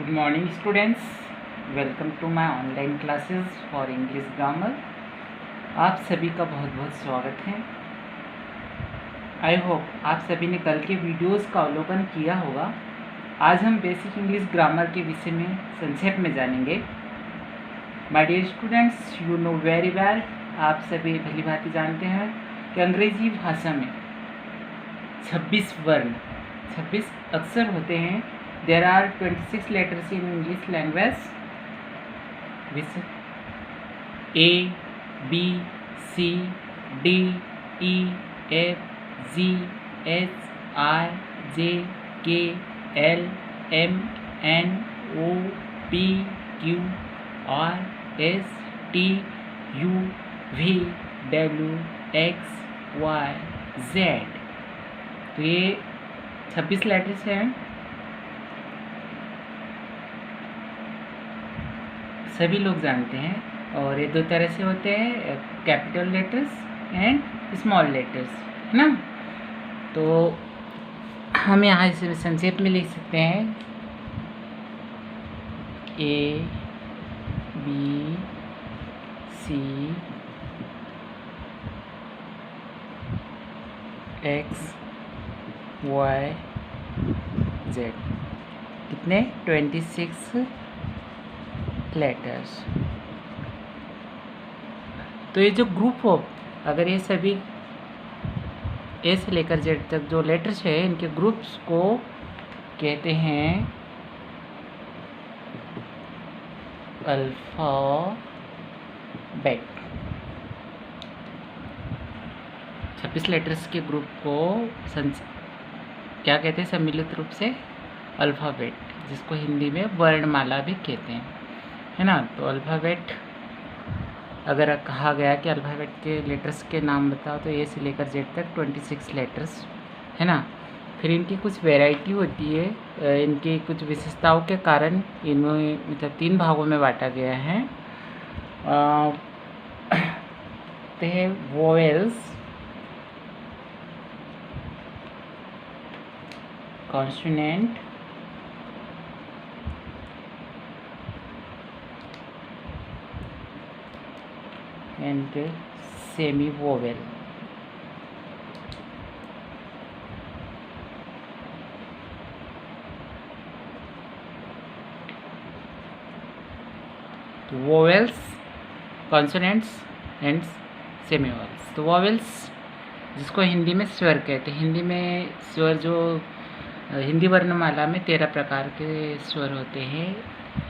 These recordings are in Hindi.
Good morning students, welcome to my online classes for English grammar। आप सभी का बहुत बहुत स्वागत है। आई होप आप सभी ने कल के वीडियोस का अवलोकन किया होगा। आज हम बेसिक इंग्लिश ग्रामर के विषय में संक्षेप में जानेंगे। My dear students, you know very well, आप सभी भली भांति जानते हैं कि अंग्रेजी भाषा में 26 वर्ण 26 अक्षर होते हैं। There are 26 letters in English language, which A, B, C, D, E, F, G, H, I, J, K, L, M, N, O, P, Q, R, S, T, U, V, W, X, Y, Z। तो ये 26 लेटर्स हैं। सभी लोग जानते हैं और ये दो तरह से होते हैं, capital letters and small letters, है ना। तो हम यहाँ इसे संक्षेप में लिख सकते हैं A, B, C, X, Y, Z। कितने? 26 लेटर्स। तो ये जो ग्रुप ऑफ, अगर ये सभी ए से लेकर जेड तक जो लेटर्स है, इनके ग्रुप्स को कहते हैं अल्फ़ाबेट। 26 लेटर्स के ग्रुप को क्या कहते हैं? सम्मिलित रूप से अल्फ़ाबेट, जिसको हिंदी में वर्णमाला भी कहते हैं, है ना। तो अल्फ़ाबेट, अगर कहा गया कि अल्फ़ाबेट के लेटर्स के नाम बताओ, तो ए से लेकर जेड तक 26 लेटर्स, है ना। फिर इनकी कुछ वैरायटी होती है, इनकी कुछ विशेषताओं के कारण इनमें मतलब 3 भागों में बांटा गया है। तो है vowels, consonant, and semi vowel। तो vowels, consonants and semi vowels. तो वोवेल्स जिसको हिंदी में स्वर कहते हैं। हिंदी में स्वर जो हिंदी वर्णमाला में 13 प्रकार के स्वर होते हैं,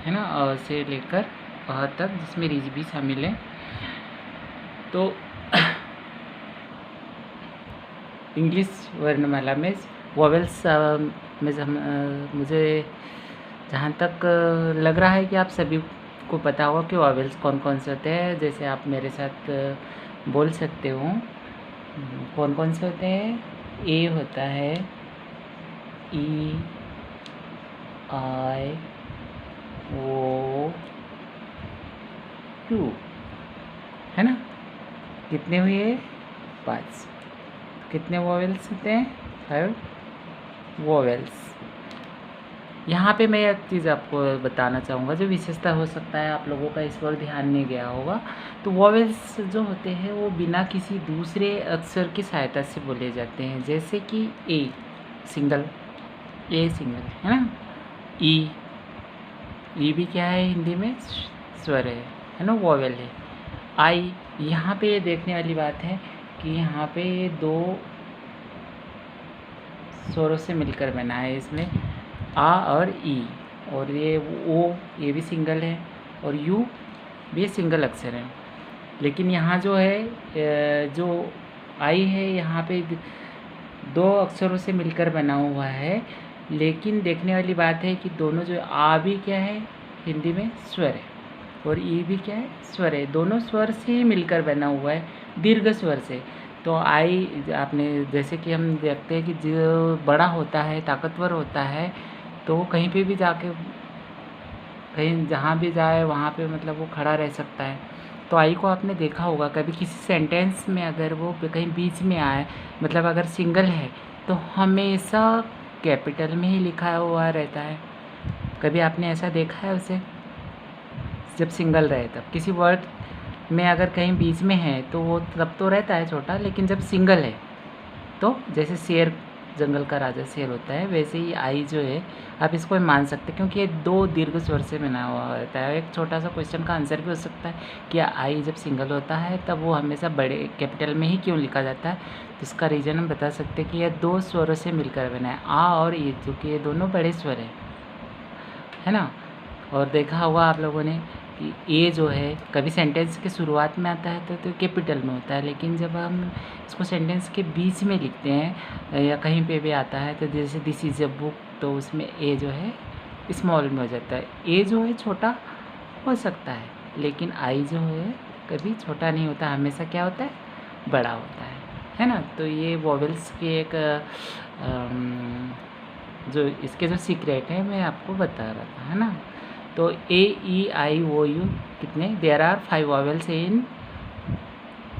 है ना, अ से लेकर अ तक, जिसमें रीज भी शामिल है। तो इंग्लिश वर्णमाला में वोवेल्स में मुझे जहाँ तक लग रहा है कि आप सभी को पता होगा कि वोवेल्स कौन कौन से होते हैं। जैसे आप मेरे साथ बोल सकते हो कौन कौन से होते हैं। ए होता है, ई, आई, ओ, यू, है ना। कितने हुए? 5। कितने वोवेल्स होते हैं? 5 वोवेल्स। यहाँ पे मैं एक चीज़ आपको बताना चाहूँगा, जो विशेषता हो सकता है आप लोगों का इस पर ध्यान नहीं गया होगा। तो वोवेल्स जो होते हैं वो बिना किसी दूसरे अक्षर की सहायता से बोले जाते हैं। जैसे कि ए सिंगल, ए सिंगल, है ना। ई भी क्या है? हिंदी में स्वर है ना, वोवेल है। आई, यहाँ पे देखने वाली बात है कि यहाँ पे 2 स्वरों से मिलकर बना है। इसमें आ और ई, और ये ओ, ये भी सिंगल है, और यू भी सिंगल अक्षर है। लेकिन यहाँ जो है, जो आई है, यहाँ पे 2 अक्षरों से मिलकर बना हुआ है। लेकिन देखने वाली बात है कि दोनों जो आ भी क्या है? हिंदी में स्वर है, और ई भी क्या है? स्वर है। दोनों स्वर से ही मिलकर बना हुआ है, दीर्घ स्वर से। तो आई, आपने जैसे कि हम देखते हैं कि जो बड़ा होता है, ताकतवर होता है, तो वो कहीं पे भी जाके, कहीं जहाँ भी जाए वहाँ पे मतलब वो खड़ा रह सकता है। तो आई को आपने देखा होगा कभी किसी सेंटेंस में, अगर वो कहीं बीच में आए, मतलब अगर सिंगल है, तो हमेशा कैपिटल में ही लिखा हुआ रहता है। कभी आपने ऐसा देखा है उसे? जब सिंगल रहे तब। किसी वर्ड में अगर कहीं बीच में है तो वो तब तो रहता है छोटा, लेकिन जब सिंगल है तो जैसे शेर, जंगल का राजा शेर होता है, वैसे ही आई जो है आप इसको मान सकते हैं, क्योंकि ये 2 दीर्घ स्वर से बना हुआ होता है। एक छोटा सा क्वेश्चन का आंसर भी हो सकता है कि आई जब सिंगल होता है तब वो हमेशा बड़े कैपिटल में ही क्यों लिखा जाता है, तो इसका रीज़न हम बता सकते हैं कि यह 2 स्वरों से मिलकर बना है, आ और ई, जो कि ये दोनों बड़े स्वर है ना। और देखा होगा आप लोगों ने कि ए जो है कभी सेंटेंस के शुरुआत में आता है तो कैपिटल में होता है, लेकिन जब हम इसको सेंटेंस के बीच में लिखते हैं या कहीं पे भी आता है, तो जैसे दिस इज़ अ बुक, तो उसमें ए जो है स्मॉल में हो जाता है। ए जो है छोटा हो सकता है, लेकिन आई जो है कभी छोटा नहीं होता, हमेशा क्या होता है, बड़ा होता है ना। तो ये वॉवेल्स के एक जो इसके जो सीक्रेट है मैं आपको बता रहा था, है ना। तो A E I O U कितने, there are 5 vowels in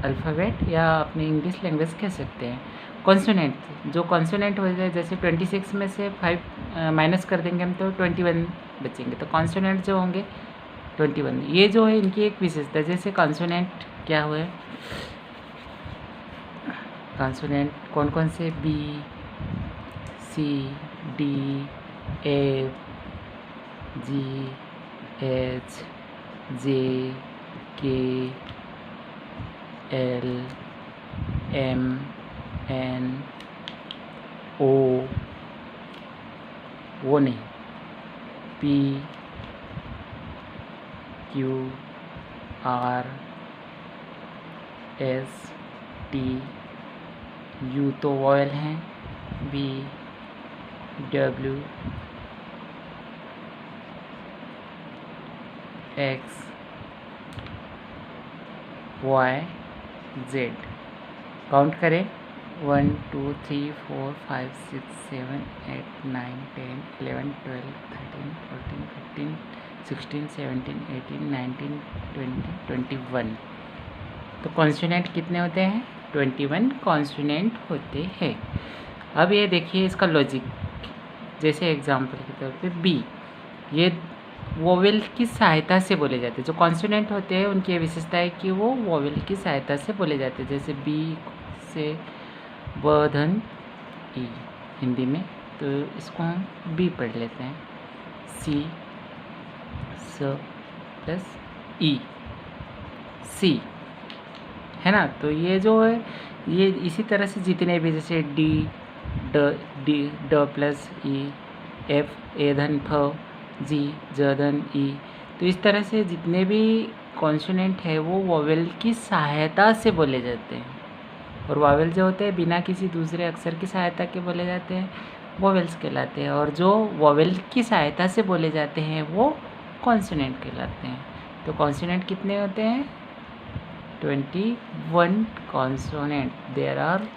alphabet, या अपनी इंग्लिश लैंग्वेज कह सकते हैं। कॉन्सोनेंट, जो कॉन्सोनेंट हो जाए, जैसे 26 में से 5 माइनस कर देंगे हम तो 21 बचेंगे, तो कॉन्सोनेंट जो होंगे 21। ये जो है इनकी एक विशेषता, जैसे कॉन्सोनेंट क्या हुए, कॉन्सोनेंट कौन कौन से, B C D F G H J K L M N O, वो नहीं, P Q R S T, U तो वॉयल हैं, B W X Y Z. Count करें, 1 2 3 4 5 6 7 8 9 10 11 12 13 14 15 16 17 18 19 20 21। तो कॉन्सोनेंट कितने होते हैं, 21 कॉन्सोनेंट होते हैं। अब ये देखिए इसका लॉजिक, जैसे एग्जांपल के तौर पे बी, ये वोवेल की सहायता से बोले जाते हैं। जो कॉन्सोनेंट होते हैं उनकी विशेषता है कि वो वोवेल की सहायता से बोले जाते हैं, जैसे बी से ब धन ई हिंदी में, तो इसको हम बी पढ़ लेते हैं, सी स प्लस ई, सी, है ना। तो ये जो है ये इसी तरह से जितने भी, जैसे डी ड प्लस ई, एफ ए धन फ, जी ज धन ई, तो इस तरह से जितने भी कॉन्सोनेंट है वो वोवेल की सहायता से बोले जाते हैं। और वोवेल जो होते हैं बिना किसी दूसरे अक्षर की सहायता के बोले जाते हैं, वोवेल्स कहलाते हैं। और जो वोवेल की सहायता से बोले जाते हैं वो कॉन्सोनेंट कहलाते हैं। तो कॉन्सोनेंट कितने होते हैं, 21 consonant. There are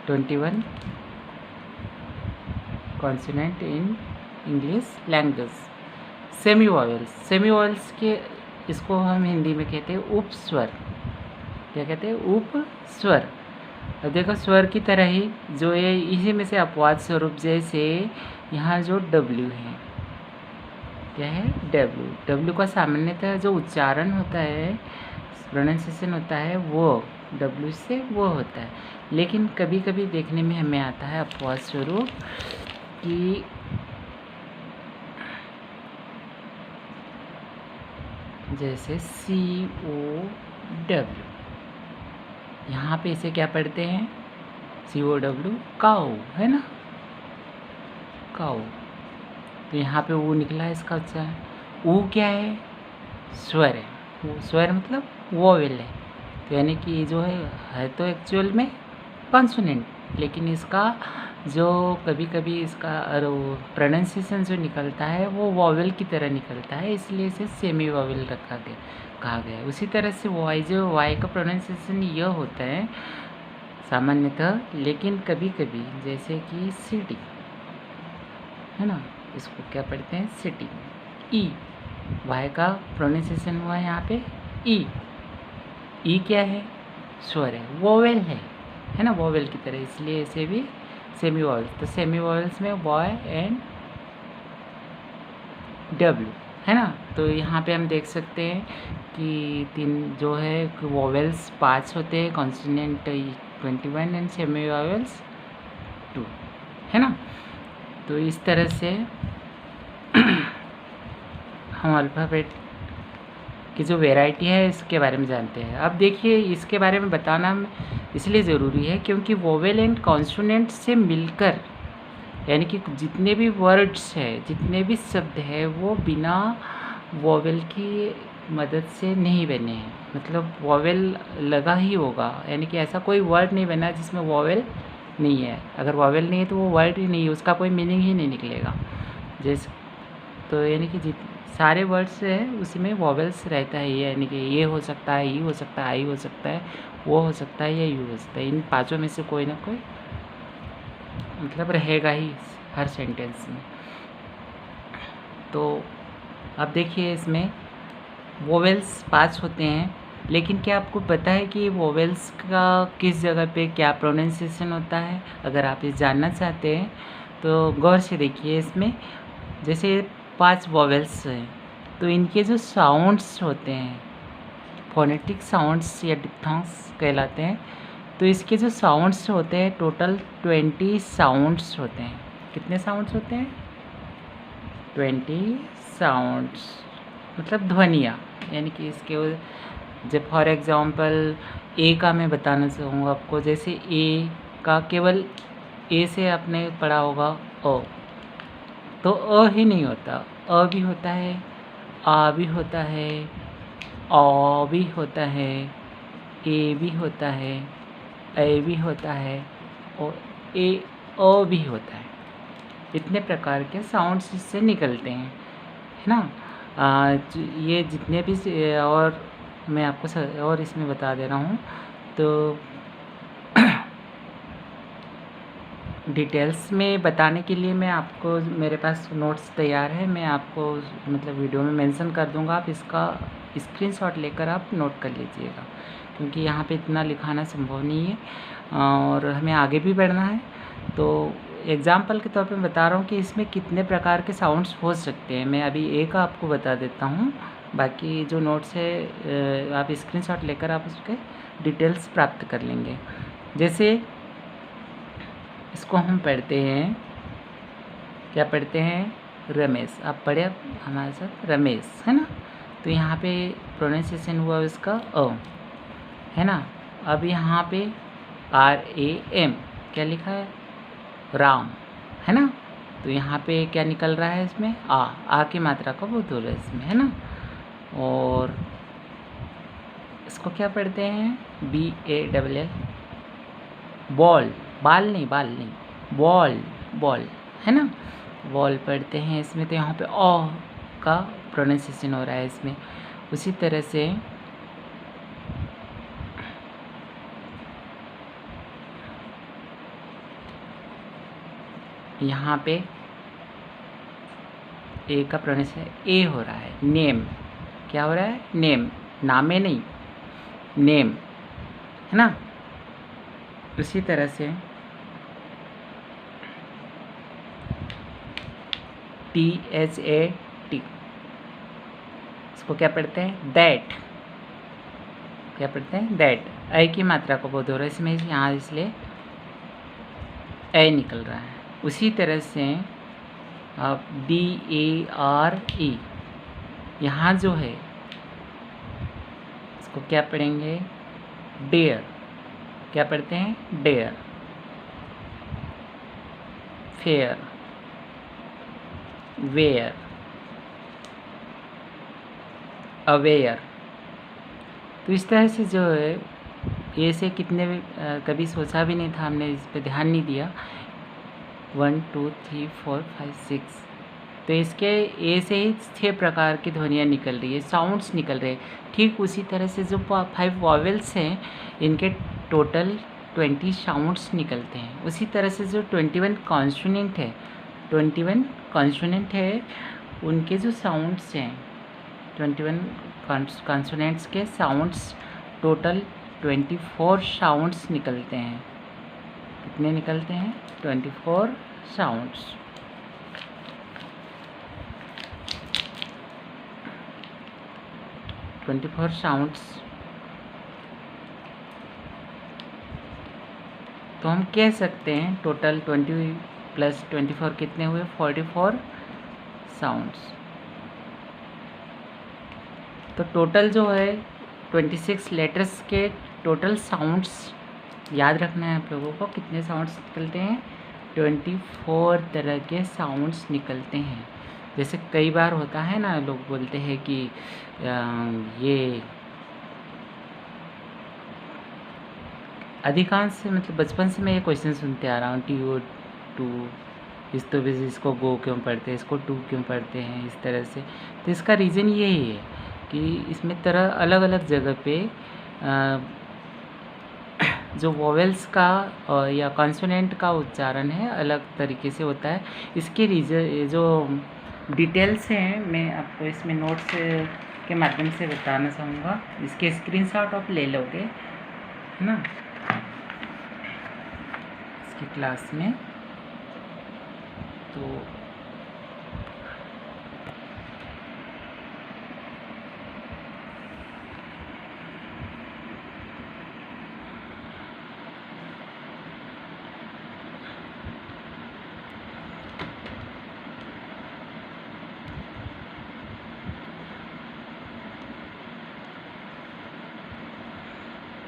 21 consonant in English language. Semi vowels, semi vowels के इसको हम हिंदी में कहते हैं उपस्वर। क्या कहते हैं, उपस्वर। अब देखो स्वर की तरह ही जो ये इसी में से अपवाद स्वरूप, जैसे यहाँ जो डब्ल्यू है, क्या है, डब्ल्यू, डब्ल्यू का सामान्यतः जो उच्चारण होता है, प्रोनाउंसिएशन होता है, वो डब्ल्यू से वो होता है। लेकिन कभी कभी देखने में हमें आता है अपवाद स्वरूप कि जैसे सी ओ डब्ल्यू, यहाँ पे इसे क्या पढ़ते हैं, सी ओ डब्ल्यू, काऊ, है ना, काऊ। तो यहाँ पे वो निकला है इसका उच्चारण। ऊ क्या है, स्वर है, स्वर मतलब वोवेल है। तो यानी कि ये जो है तो एक्चुअल में कॉन्सोनेंट, लेकिन इसका जो कभी कभी इसका प्रोनाउंसिएशन जो निकलता है वो वोवेल की तरह निकलता है, इसलिए इसे सेमी वोवेल कहा गया है। उसी तरह से वाई, जो वाई का प्रोनाउंसिएशन यह होता है सामान्यतः, लेकिन कभी कभी जैसे कि सिटी, है ना, इसको क्या पढ़ते हैं, सिटी। ई, वाई का प्रोनाउंसिएशन हुआ है यहाँ पे ई। ई क्या है, स्वर है, वोवेल है है ना, वॉवेल की तरह, इसलिए इसे भी सेमी वॉवेल्स। तो सेमी वॉवेल्स में बॉय एंड डब्ल्यू, है ना। तो यहाँ पे हम देख सकते हैं कि तीन जो है वॉवेल्स 5 होते हैं, कॉन्सोनेंट 21 एंड सेमी वॉवेल्स 2, है ना। तो इस तरह से हम अल्फ़ाबेट की जो वैरायटी है इसके बारे में जानते हैं। अब देखिए, इसके बारे में बताना इसलिए ज़रूरी है क्योंकि वोवेल एंड कॉन्सोनेंट से मिलकर, यानी कि जितने भी वर्ड्स हैं, जितने भी शब्द हैं, वो बिना वोवेल की मदद से नहीं बने हैं। मतलब वोवेल लगा ही होगा, यानी कि ऐसा कोई वर्ड नहीं बना जिसमें वोवेल नहीं है। अगर वोवेल नहीं है तो वो वर्ड ही नहीं है, उसका कोई मीनिंग ही नहीं निकलेगा। जैसे तो यानी कि सारे वर्ड्स है उसमें वॉवेल्स रहता है, यानी कि ये हो सकता है, ई हो सकता है, आई हो सकता है, वो हो सकता है या यू हो सकता है। इन पांचों में से कोई ना कोई मतलब रहेगा ही हर सेंटेंस में। तो अब देखिए, इसमें वोवेल्स 5 होते हैं, लेकिन क्या आपको पता है कि वोवेल्स का किस जगह पे क्या प्रोनाउंसिएशन होता है? अगर आप ये जानना चाहते हैं तो गौर से देखिए। इसमें जैसे 5 वोवेल्स हैं, तो इनके जो साउंड्स होते हैं, फोनेटिक साउंड्स या डिप्थॉन्ग्स कहलाते हैं। तो इसके जो साउंड्स होते हैं, टोटल 20 साउंड्स होते हैं। कितने साउंड्स होते हैं? 20 साउंड्स, मतलब ध्वनियाँ। यानी कि इसके जब फॉर एग्ज़ाम्पल ए का मैं बताना चाहूँगा आपको, जैसे ए का केवल ए से आपने पढ़ा होगा ओ, तो अ ही नहीं होता, अ भी होता है, आ भी होता है, औ भी होता है, ए भी होता है, ए भी होता है और ए अ भी होता है। इतने प्रकार के साउंड्स इससे निकलते हैं, है ना। ये जितने भी और मैं आपको और इसमें बता दे रहा हूँ। तो डिटेल्स में बताने के लिए मैं आपको, मेरे पास नोट्स तैयार है, मैं आपको मतलब वीडियो में मेंशन कर दूंगा। आप इसका स्क्रीनशॉट लेकर आप नोट कर लीजिएगा, क्योंकि यहाँ पे इतना लिखाना संभव नहीं है और हमें आगे भी बढ़ना है। तो एग्ज़ाम्पल के तौर पे मैं बता रहा हूँ कि इसमें कितने प्रकार के साउंड्स हो सकते हैं। मैं अभी एक आपको बता देता हूँ, बाकी जो नोट्स है आप स्क्रीनशॉट लेकर आप उसके डिटेल्स प्राप्त कर लेंगे। जैसे इसको हम पढ़ते हैं, क्या पढ़ते हैं? रमेश। आप पढ़े हमारे साथ, रमेश, है ना। तो यहाँ पे प्रोनाउंसिएशन हुआ इसका अ, है ना। अब यहाँ पे RAM क्या लिखा है? राम, है ना। तो यहाँ पे क्या निकल रहा है? इसमें आ की मात्रा का बोध हो रहा है इसमें, है ना। और इसको क्या पढ़ते हैं? BALL, बॉल, बाल नहीं, बॉल, बॉल, है ना। बॉल पढ़ते हैं इसमें। तो यहाँ पे ओ का प्रोनाउंसिएशन हो रहा है इसमें। उसी तरह से यहाँ पे ए का प्रोनाउंसिएशन ए हो रहा है। नेम, क्या हो रहा है? नेम, नामे नहीं, नेम, है ना। उसी तरह से THAT, इसको क्या पढ़ते हैं? दैट, क्या पढ़ते हैं? दैट। ए की मात्रा को बोध हो रहा है इसमें, यहाँ इसलिए ए निकल रहा है। उसी तरह से आप DARE, यहाँ जो है इसको क्या पढ़ेंगे? डेयर, क्या पढ़ते हैं? डेयर। Fair, where, aware. तो इस तरह से जो है ए से कितने कभी सोचा भी नहीं था, हमने इस पर ध्यान नहीं दिया। 1 2 3 4 5 6, तो इसके ए से ही 6 प्रकार की ध्वनियाँ निकल रही है, साउंड्स निकल रहे हैं। ठीक उसी तरह से जो 5 वॉवेल्स हैं, इनके टोटल 20 साउंड्स निकलते हैं। उसी तरह से जो 21 कॉन्सोनेंट है, 21 कॉन्सोनेंट है, उनके जो साउंड्स हैं, 21 कॉन्सोनेंट्स के साउंड्स टोटल 24 साउंड्स निकलते हैं। कितने निकलते हैं? 24 साउंड्स। तो हम कह सकते हैं टोटल 20 + 24 कितने हुए? 44 साउंड्स। तो टोटल जो है 26 लेटर्स के टोटल साउंड्स याद रखना है आप लोगों को। कितने साउंड्स निकलते हैं? 24 तरह के साउंड्स निकलते हैं। जैसे कई बार होता है ना, लोग बोलते हैं कि ये अधिकांश मतलब बचपन से मैं ये क्वेश्चन सुनते आ रहा हूँ, टू इसको गो क्यों पढ़ते हैं, इसको टू क्यों पढ़ते हैं, इस तरह से। तो इसका रीज़न यही है कि इसमें तरह अलग अलग जगह पे जो वोवेल्स का या कॉन्सोनेंट का उच्चारण है अलग तरीके से होता है। इसके रीज़न जो डिटेल्स हैं मैं आपको इसमें नोट्स के माध्यम से बताना चाहूँगा। इसके स्क्रीनशॉट आप ले लोगे, है ना, इसकी क्लास में।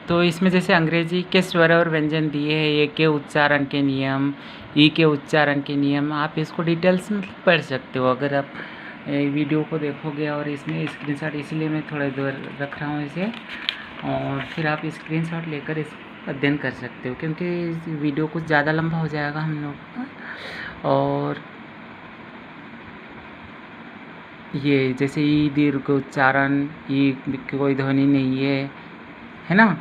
तो इसमें जैसे अंग्रेजी के स्वर और व्यंजन दिए हैं, ए के उच्चारण के नियम, ई के उच्चारण के नियम, आप इसको डिटेल्स में पढ़ सकते हो अगर आप वीडियो को देखोगे। और इसमें स्क्रीनशॉट इसलिए मैं थोड़ा दूर रख रहा हूँ इसे, और फिर आप स्क्रीनशॉट लेकर इस अध्ययन कर सकते हो, क्योंकि वीडियो कुछ ज़्यादा लंबा हो जाएगा हम लोग का। और ये जैसे ई दीर्घ उच्चारण, ई की कोई ध्वनि नहीं है ना,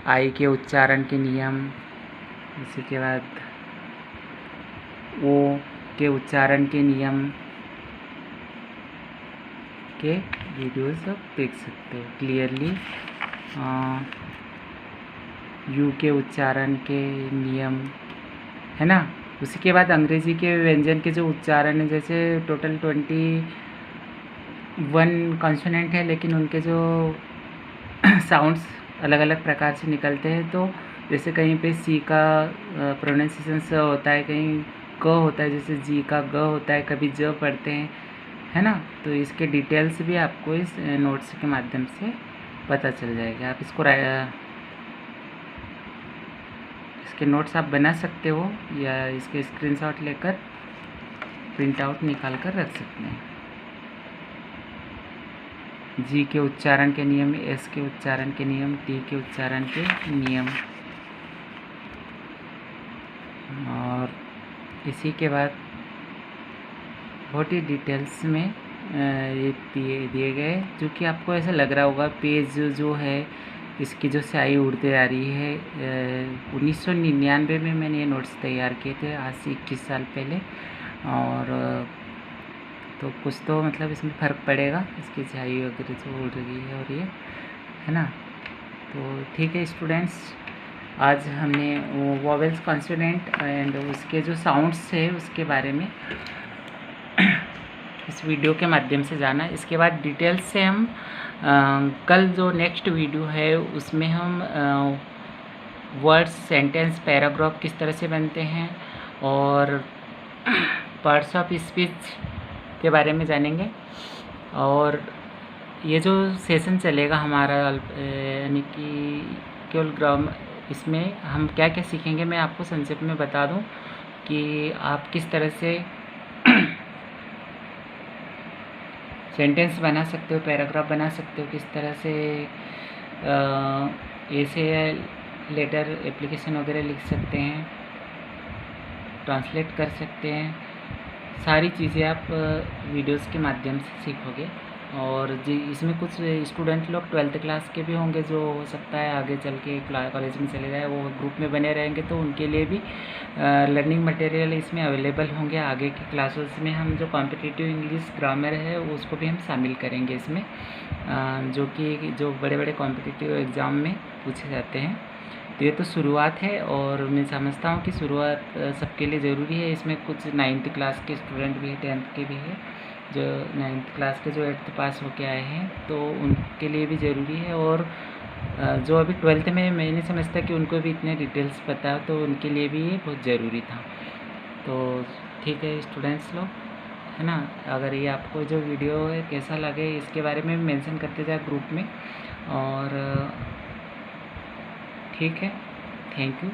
आई के उच्चारण के नियम, इसी के बाद ओ के उच्चारण के नियम के वीडियोस आप देख सकते हो क्लियरली। यू के उच्चारण के नियम, है ना। उसी के बाद अंग्रेजी के व्यंजन के जो उच्चारण है, जैसे टोटल 21 कॉन्सोनेंट है, लेकिन उनके जो साउंड्स अलग अलग प्रकार से निकलते हैं। तो जैसे कहीं पे सी का प्रोनाउंसिएशन स होता है, कहीं क होता है, जैसे जी का ग होता है, कभी ज पढ़ते हैं, है ना। तो इसके डिटेल्स भी आपको इस नोट्स के माध्यम से पता चल जाएगा। आप इसके नोट्स आप बना सकते हो या इसके स्क्रीनशॉट लेकर प्रिंट आउट निकाल कर रख सकते हैं। जी के उच्चारण के नियम, एस के उच्चारण के नियम, टी के उच्चारण के नियम। और इसी के बाद बहुत ही डिटेल्स में ये दिए गए, जो कि आपको ऐसा लग रहा होगा पेज जो है इसकी जो स्याही उड़ते आ रही है। 1999 में मैंने ये नोट्स तैयार किए थे, आज से 21 साल पहले। और तो कुछ तो मतलब इसमें फ़र्क पड़ेगा, इसकी स्याही वगैरह जो उड़ रही है और ये, है ना। तो ठीक है स्टूडेंट्स, आज हमने वो वोवेल्स, कॉन्सोनेंट एंड उसके जो साउंड्स है उसके बारे में इस वीडियो के माध्यम से जाना। इसके बाद डिटेल्स से हम कल जो नेक्स्ट वीडियो है उसमें हम वर्ड्स, सेंटेंस, पैराग्राफ किस तरह से बनते हैं और पार्ट्स ऑफ स्पीच के बारे में जानेंगे। और ये जो सेशन चलेगा हमारा यानी कि केवल ग्रामर, इसमें हम क्या क्या सीखेंगे मैं आपको संक्षेप में बता दूं कि आप किस तरह से सेंटेंस बना सकते हो, पैराग्राफ बना सकते हो, किस तरह से ऐसे लेटर एप्लीकेशन वगैरह लिख सकते हैं, ट्रांसलेट कर सकते हैं। सारी चीज़ें आप वीडियोस के माध्यम से सीखोगे। और जी इसमें कुछ स्टूडेंट लोग 12th क्लास के भी होंगे, जो हो सकता है आगे चल के कॉलेज में चले जाए, वो ग्रुप में बने रहेंगे, तो उनके लिए भी लर्निंग मटेरियल इसमें अवेलेबल होंगे। आगे की क्लासेस में हम जो कॉम्पिटिटिव इंग्लिश ग्रामर है उसको भी हम शामिल करेंगे इसमें, जो कि जो बड़े बड़े कॉम्पिटिटिव एग्ज़ाम में पूछे जाते हैं। तो ये तो शुरुआत है और मैं समझता हूँ कि शुरुआत सबके लिए ज़रूरी है। इसमें कुछ 9th क्लास के स्टूडेंट भी हैं, 10th के भी हैं, जो 9th क्लास के जो 8th पास होके आए हैं, तो उनके लिए भी ज़रूरी है। और जो अभी 12th में, मैं नहीं समझता कि उनको भी इतने डिटेल्स पता हो, तो उनके लिए भी ये बहुत ज़रूरी था। तो ठीक है स्टूडेंट्स लोग, है ना, अगर ये आपको जो वीडियो है कैसा लगे इसके बारे में मेंशन करते जाए ग्रुप में। और ठीक है, थैंक यू।